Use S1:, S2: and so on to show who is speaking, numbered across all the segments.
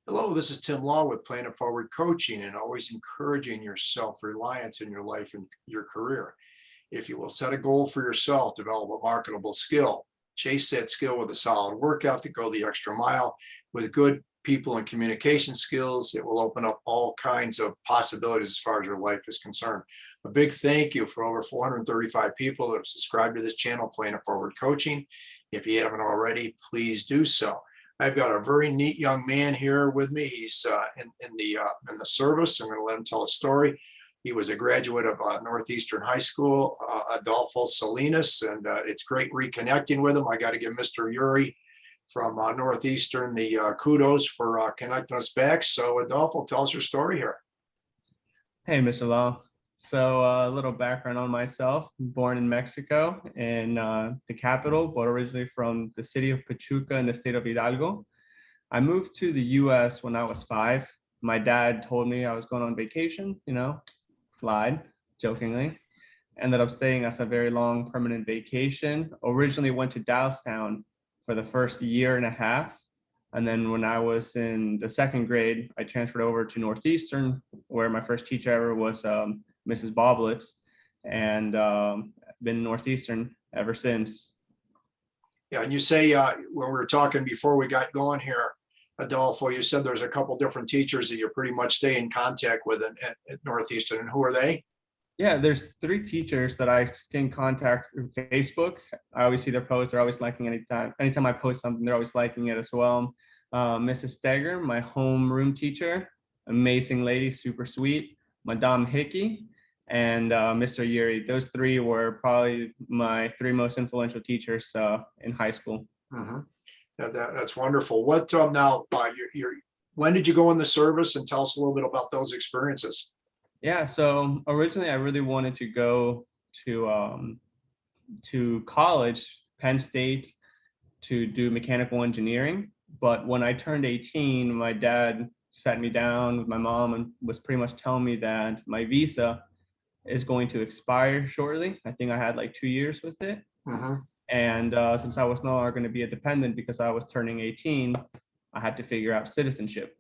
S1: Hello, this is Tim Law with Planet Forward Coaching and always encouraging your self-reliance in your life and your career. If you will set a goal for yourself, develop a marketable skill, chase that skill with a solid work ethic, go the extra mile with good people and communication skills, it will open up all kinds of possibilities as far as your life is concerned. A big thank you for over 435 people that have subscribed to this channel, Planet Forward Coaching. If you haven't already, please do so. I've got a very neat young man here with me. He's in the service. I'm going to let him tell a story. He was a graduate of Northeastern High School, Adolfo Salinas, and it's great reconnecting with him. I got to give Mr. Urey from Northeastern the kudos for connecting us back. So Adolfo, tell us your story here.
S2: Hey, Mr. Law. So a little background on myself. Born in Mexico in the capital, but originally from the city of Pachuca in the state of Hidalgo. I moved to the US when I was 5. My dad told me I was going on vacation, lied jokingly. Ended up staying as a very long permanent vacation. Originally went to Dallastown for the first year and a half. And then when I was in the 2nd grade, I transferred over to Northeastern, where my first teacher ever was Mrs. Boblets, and been Northeastern ever since.
S1: Yeah, and you say when we were talking before we got going here, Adolfo, you said there's a couple different teachers that you pretty much stay in contact with at Northeastern, and who are they?
S2: Yeah, there's 3 teachers that I can contact through Facebook. I always see their posts. They're always liking anytime I post something, they're always liking it as well. Mrs. Steager, my homeroom teacher, amazing lady, super sweet. Madame Hickey, and Mr. Urey. Those 3 were probably my 3 most influential teachers in high school.
S1: Mm-hmm. That's wonderful. What now? When did you go in the service, and tell us a little bit about those experiences?
S2: Yeah, so originally I really wanted to go to college, Penn State, to do mechanical engineering. But when I turned 18, my dad sat me down with my mom and was pretty much telling me that my visa is going to expire shortly. I think I had like 2 years with it.
S1: Mm-hmm.
S2: And since I was no longer going to be a dependent because I was turning 18, I had to figure out citizenship.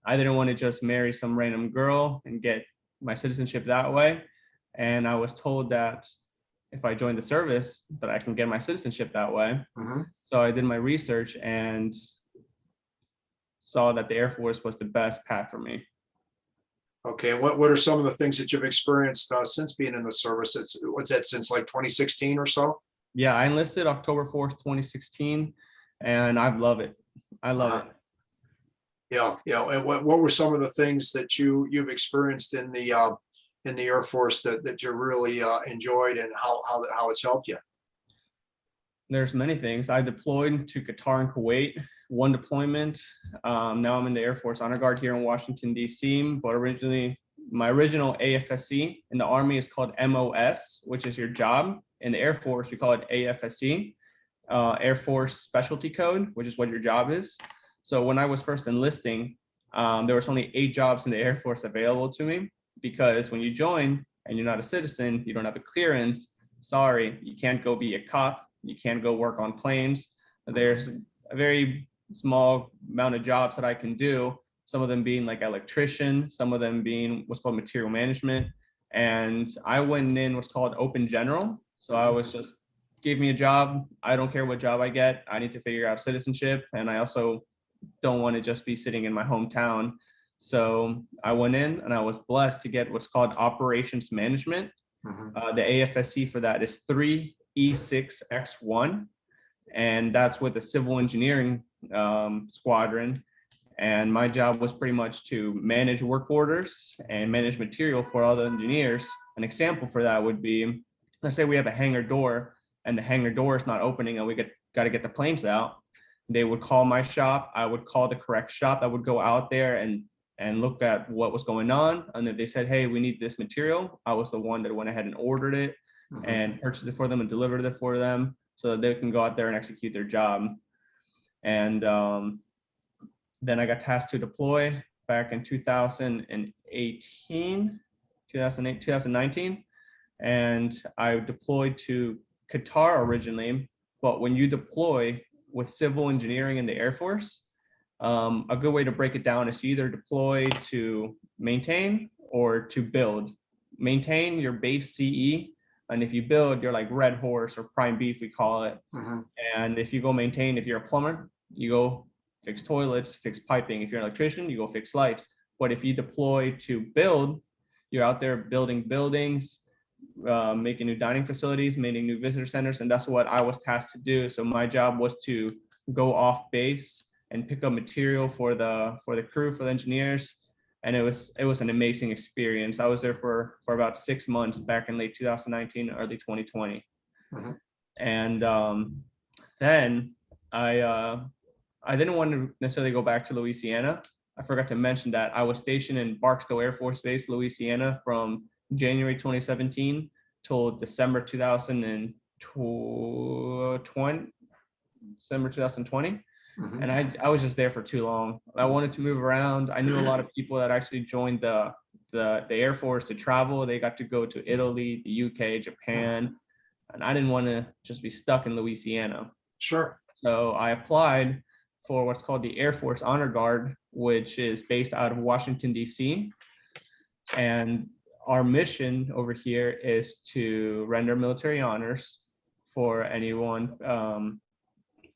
S2: I didn't want to just marry some random girl and get my citizenship that way. And I was told that if I joined the service, that I can get my citizenship that way.
S1: Mm-hmm.
S2: So I did my research and saw that the Air Force was the best path for me.
S1: Okay, and what are some of the things that you've experienced since being in the service? What's that, since like 2016 or so?
S2: Yeah, I enlisted October 4th, 2016, and I love it. I love it.
S1: Yeah. And what were some of the things that you've experienced in the Air Force that you really enjoyed, and how it's helped you?
S2: There's many things. I deployed to Qatar and Kuwait, 1 deployment. Now I'm in the Air Force Honor Guard here in Washington, D.C. But originally, my original AFSC in the Army is called MOS, which is your job. In the Air Force, we call it AFSC, Air Force Specialty Code, which is what your job is. So when I was first enlisting, there was only 8 jobs in the Air Force available to me, because when you join and you're not a citizen, you don't have a clearance, sorry, you can't go be a cop. You can't go work on planes. There's a very small amount of jobs that I can do, some of them being like electrician, some of them being what's called material management. And I went in what's called open general. So I was just, give me a job. I don't care what job I get. I need to figure out citizenship. And I also don't want to just be sitting in my hometown. So I went in and I was blessed to get what's called operations management.
S1: Mm-hmm.
S2: The AFSC for that is 3E6X1, and that's with the civil engineering squadron. And my job was pretty much to manage work orders and manage material for all the engineers. An example for that would be, let's say we have a hangar door and the hangar door is not opening and we got to get the planes out. They would call my shop. I would call the correct shop that would go out there and look at what was going on. And if they said, hey, we need this material, I was the one that went ahead and ordered it. Mm-hmm. And purchased it for them and delivered it for them so that they can go out there and execute their job. And then I got tasked to deploy back in 2019. And I deployed to Qatar originally. But when you deploy with civil engineering in the Air Force, A good way to break it down is you either deploy to maintain or to build. Maintain your base CE, and if you build, you're like Red Horse or Prime Beef, we call it. And if you go maintain, if you're a plumber, you go fix toilets, fix piping. If you're an electrician, you go fix lights. But if you deploy to build, you're out there building buildings, making new dining facilities, making new visitor centers, and that's what I was tasked to do. So my job was to go off base and pick up material for the crew, for the engineers, and it was an amazing experience. I was there for about 6 months back in late 2019, early 2020, and then I didn't want to necessarily go back to Louisiana. I forgot to mention that I was stationed in Barksdale Air Force Base, Louisiana, from January 2017 till December 2020. And I was just there for too long. I wanted to move around. I knew a lot of people that actually joined the Air Force to travel. They got to go to Italy, the UK, Japan, and I didn't want to just be stuck in Louisiana.
S1: Sure.
S2: So I applied for what's called the Air Force Honor Guard, which is based out of Washington, D.C. And our mission over here is to render military honors for anyone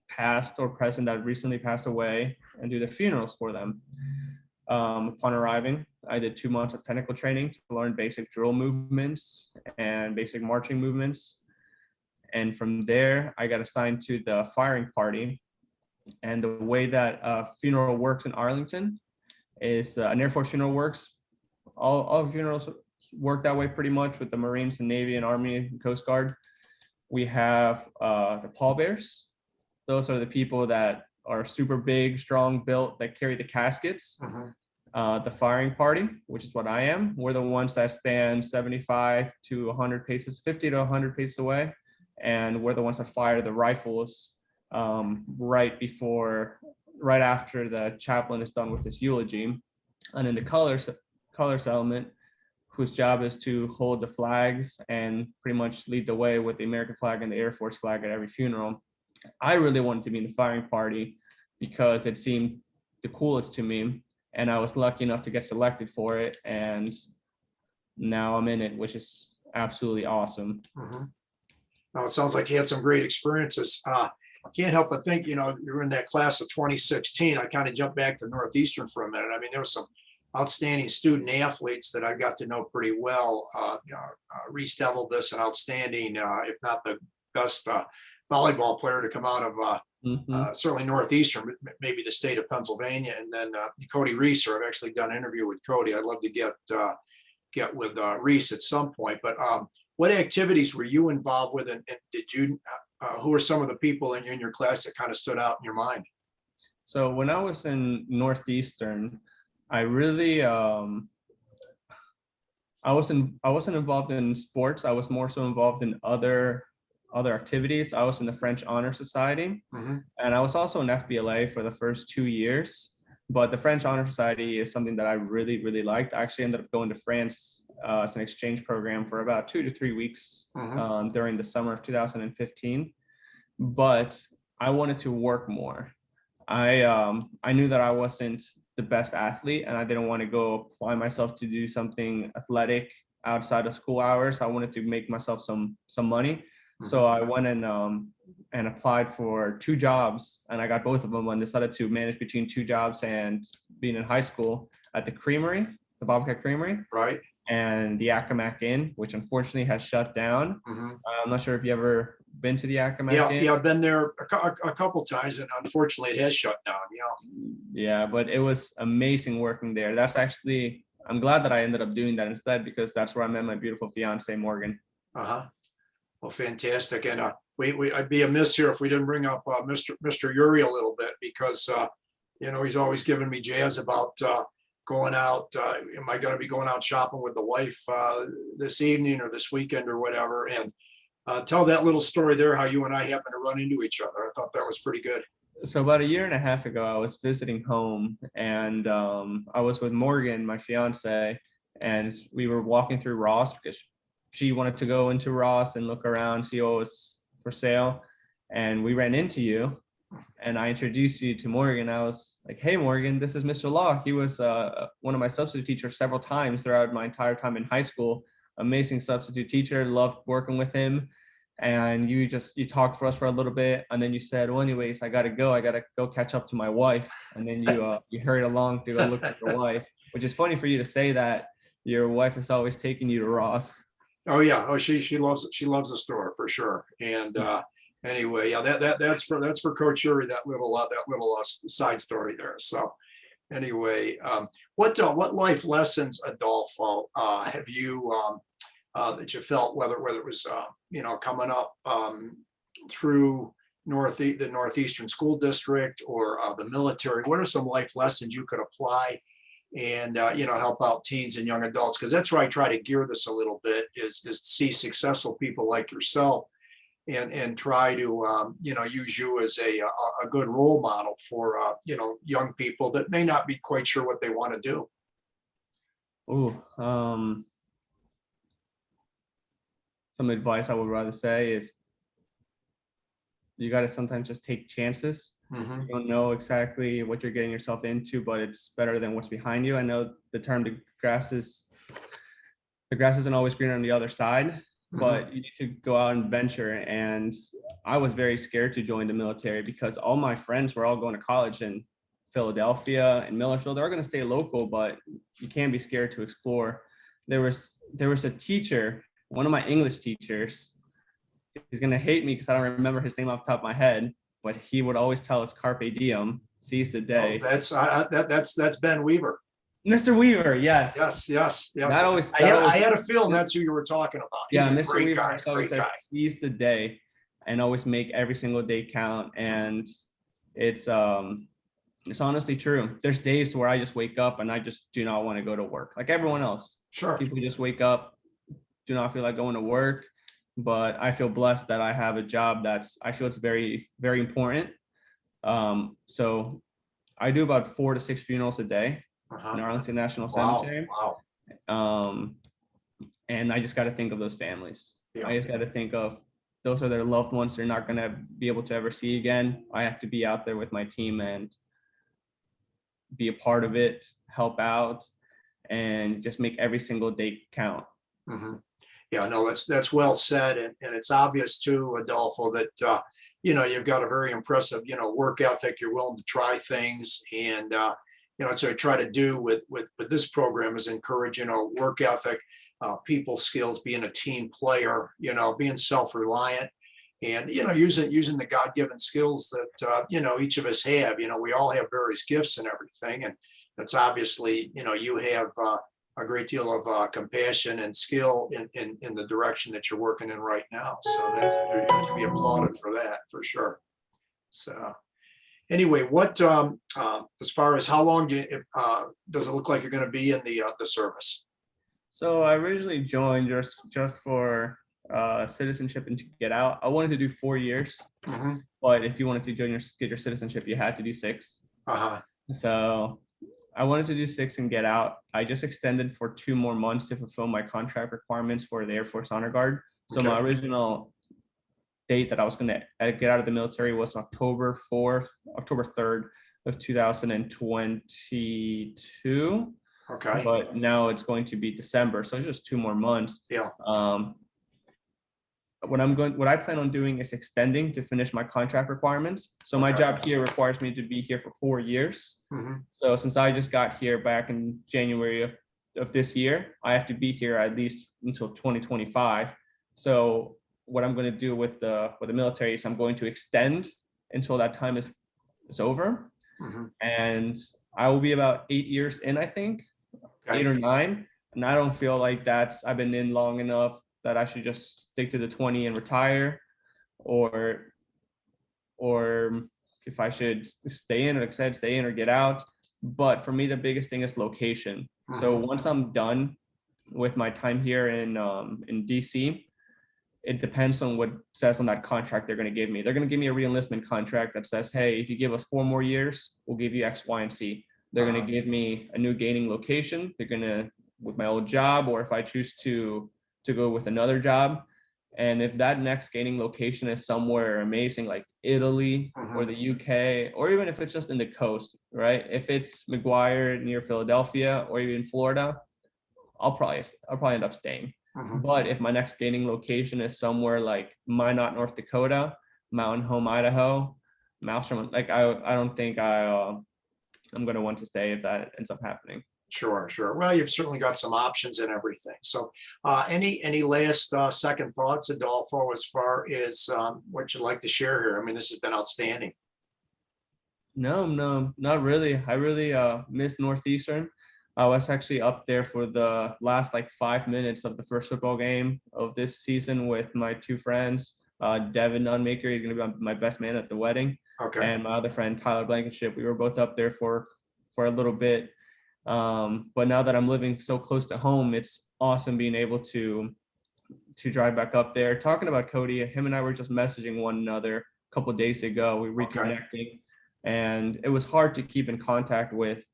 S2: past or present that recently passed away, and do their funerals for them. Upon arriving, I did 2 months of technical training to learn basic drill movements and basic marching movements. And from there, I got assigned to the firing party. And the way that a funeral works in Arlington is an Air Force funeral works. All funerals work that way pretty much with the Marines and Navy and Army and Coast Guard. We have the pallbearers. Those are the people that are super big, strong, built, that carry the caskets. The firing party, which is what I am, we're the ones that stand 75 to 100 paces, 50 to 100 paces away. And we're the ones that fire the rifles right after the chaplain is done with his eulogy. And in the colors element, whose job is to hold the flags and pretty much lead the way with the American flag and the Air Force flag at every funeral. I really wanted to be in the firing party because it seemed the coolest to me, and I was lucky enough to get selected for it, and now I'm in it, which is absolutely awesome.
S1: Now, it sounds like you had some great experiences. Can't help but think, you were in that class of 2016. I kind of jumped back to Northeastern for a minute. I mean, there was some outstanding student athletes that I got to know pretty well. Reese Devilbus, an outstanding, if not the best volleyball player to come out of certainly Northeastern, maybe the state of Pennsylvania. And then Cody Reeser. I've actually done an interview with Cody. I'd love to get with Reese at some point. But what activities were you involved with, and did you? Who are some of the people in your class that kind of stood out in your mind?
S2: So when I was in Northeastern, I really I wasn't involved in sports. I was more so involved in other activities. I was in the French Honor Society, and I was also in FBLA for the first 2 years. But the French Honor Society is something that I really, really liked. I actually ended up going to France as an exchange program for about 2 to 3 weeks during the summer of 2015. But I wanted to work more. I knew that I wasn't the best athlete, and I didn't want to go apply myself to do something athletic outside of school hours. I wanted to make myself some money. So I went and applied for 2 jobs, and I got both of them, and decided to manage between 2 jobs and being in high school at the creamery, the Bobcat Creamery,
S1: right,
S2: and the Accomack Inn, which unfortunately has shut down. I'm not sure if you ever been to the Accomack Inn.
S1: Yeah, I've been there a couple times, and unfortunately it has shut down.
S2: Yeah, but it was amazing working there. That's actually, I'm glad that I ended up doing that instead, because that's where I met my beautiful fiance, Morgan.
S1: Well, fantastic. And I'd be amiss here if we didn't bring up Mr. Urey a little bit, because he's always giving me jazz about going out. Am I going to be going out shopping with the wife this evening or this weekend or whatever? And tell that little story there, how you and I happened to run into each other. I thought that was pretty good.
S2: So about 1.5 years ago, I was visiting home, and I was with Morgan, my fiance, and we were walking through Ross because she wanted to go into Ross and look around, see what was for sale. And we ran into you, and I introduced you to Morgan. I was like, hey, Morgan, this is Mr. Law. He was one of my substitute teachers several times throughout my entire time in high school. Amazing substitute teacher, loved working with him. And you talked for us for a little bit, and then you said, well, anyways, I gotta go catch up to my wife. And then you hurried along to go look at your wife, which is funny for you to say that your wife is always taking you to Ross.
S1: Oh yeah. Oh, she loves the store for sure. And anyway, yeah, that's for Coach Urey, that little side story there. So anyway, what life lessons, Adolfo, have you that you felt, whether it was coming up through the Northeastern School District or the military? What are some life lessons you could apply and help out teens and young adults? Because that's where I try to gear this a little bit, is to see successful people like yourself and try to use you as a good role model for young people that may not be quite sure what they want to do.
S2: Some advice I would rather say is you got to sometimes just take chances.
S1: Mm-hmm.
S2: You don't know exactly what you're getting yourself into, but it's better than what's behind you. I know the term the grass isn't always greener on the other side, but you need to go out and venture. And I was very scared to join the military because all my friends were all going to college in Philadelphia and Millerfield. They're going to stay local, but you can't be scared to explore. There was a teacher, one of my English teachers. He's going to hate me because I don't remember his name off the top of my head, but he would always tell us Carpe Diem, seize the day.
S1: Oh, that's Ben Weaver.
S2: Mr. Weaver, yes.
S1: Yes.
S2: I
S1: had a feeling that's who you were talking about. He's a
S2: Mr.
S1: great
S2: Weaver
S1: guy,
S2: always
S1: great
S2: says
S1: guy.
S2: seize the day and always make every single day count. And it's honestly true. There's days where I just wake up and I just do not want to go to work, like everyone else.
S1: Sure.
S2: People just wake up, do not feel like going to work. But I feel blessed that I have a job I feel it's very, very important. So I do about 4 to 6 funerals a day in Arlington National Cemetery.
S1: Wow.
S2: And I just got to think of those families.
S1: Yeah.
S2: I just got to think of those are their loved ones they're not going to be able to ever see again. I have to be out there with my team and be a part of it, help out, and just make every single day count.
S1: Mm-hmm. Yeah, no, that's well said. And it's obvious too, Adolfo, that, you've got a very impressive, work ethic. You're willing to try things. And, so I try to do with this program is encourage, work ethic, people skills, being a team player, being self-reliant and, using the God-given skills that, each of us have. We all have various gifts and everything. And that's obviously, you have a great deal of compassion and skill in the direction that you're working in right now. So you're to be applauded for that, for sure. So anyway, what as far as how long does it look like you're going to be in the service?
S2: So I originally joined just for citizenship and to get out. I wanted to do 4 years, but if you wanted to get your citizenship, you had to do 6. So I wanted to do 6 and get out. I just extended for 2 more months to fulfill my contract requirements for the Air Force Honor Guard. So my original date that I was going to get out of the military was October 3rd of 2022.
S1: Okay.
S2: But now it's going to be December. So it's just 2 more months.
S1: Yeah.
S2: What I plan on doing is extending to finish my contract requirements. So my job here requires me to be here for 4 years. So since I just got here back in January of this year, I have to be here at least until 2025. So what I'm going to do with the military is I'm going to extend until that time is over. And I will be about 8 years in, I think, 8 or 9. And I don't feel like I've been in long enough that I should just stick to the 20 and retire, or if I should stay in, or like I said, stay in or get out. But for me, the biggest thing is location. So once I'm done with my time here in DC, it depends on what says on that contract they're going to give me. They're going to give me a re-enlistment contract that says, hey, if you give us 4 more years, we'll give you X, Y, and Z. They're going to give me a new gaining location. They're going to, with my old job, or if I choose to go with another job, And if that next skating location is somewhere amazing, like Italy or the UK, or even if it's just in the coast, right? If it's McGuire near Philadelphia or even Florida, I'll probably end up staying. But if my next skating location is somewhere like Minot, North Dakota, Mountain Home, Idaho, Maelstrom, like I don't think I'm going to want to stay if that ends up happening.
S1: Sure, sure. Well, you've certainly got some options and everything. So any last second thoughts, Adolfo, as far as what you'd like to share here? I mean, this has been outstanding.
S2: No, not really. I really missed Northeastern. I was actually up there for the last like 5 minutes of the first football game of this season with my two friends. Devin Unmaker, he's going to be my best man at the wedding.
S1: Okay.
S2: And my other friend, Tyler Blankenship. We were both up there for a little bit. But now that I'm living so close to home, it's awesome being able to drive back up there. Talking about Cody, him and I were just messaging one another a couple of days ago. We reconnecting, and it was hard to keep in contact with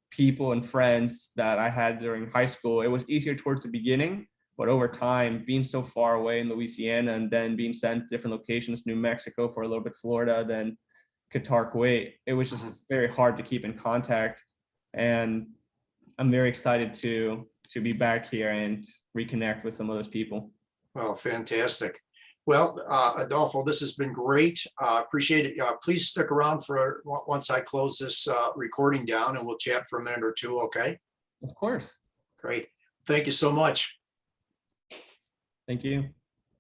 S2: people and friends that I had during high school. It was easier towards the beginning, but over time, being so far away in Louisiana and then being sent to different locations, New Mexico for a little bit, Florida, then Qatar, Kuwait, it was just very hard to keep in contact. And I'm very excited to be back here and reconnect with some of those people.
S1: Well, fantastic. Well, Adolfo, this has been great. Appreciate it. Please stick around for once I close this recording down, and we'll chat for a minute or two. Okay.
S2: Of course.
S1: Great. Thank you so much.
S2: Thank you.